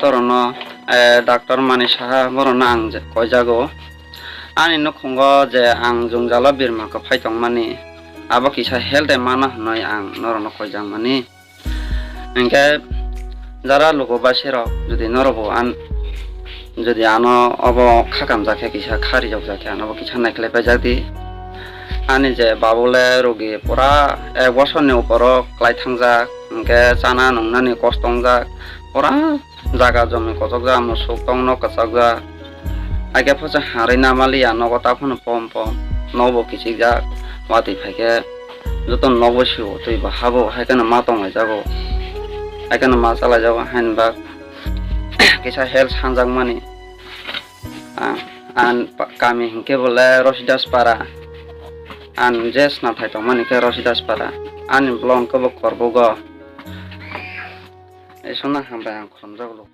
torono doctor mani saha borono ang koijago ani nukhungo je ang jungjalo birma ko phaitong mani abo kisa health mana hnoi ang norono koijang mani engke jara lokobasi rok jodi norobo যদি আনো অব খাকাম যাকে কিসা খারি যাক যাকে আনো কিসা নাইখলে পেজাদি আনি যে বাবুলে রোগী পুরা 1 বছরনি উপর ক্লাই থাংজাক এনকে চানা নংনানি কষ্টং যাক পুরা জায়গা জমি কতক যা মুসুক টং ন কচক যা আগে ফসে হারি নামালি আনগতা ফোন পম পম নব কিসি যাক ওয়াতি ফাইকে যত নবসিও তুই বাহাবো হাইকানে মা টং যাবো হাইকানে মা চালা যাবো হাইনবা kisah health sanjang mani an kami hingke bole Rosidas para an jes na thai tong mani ke Rosidas para an blong ko korbo go esona hamba ang khomja lo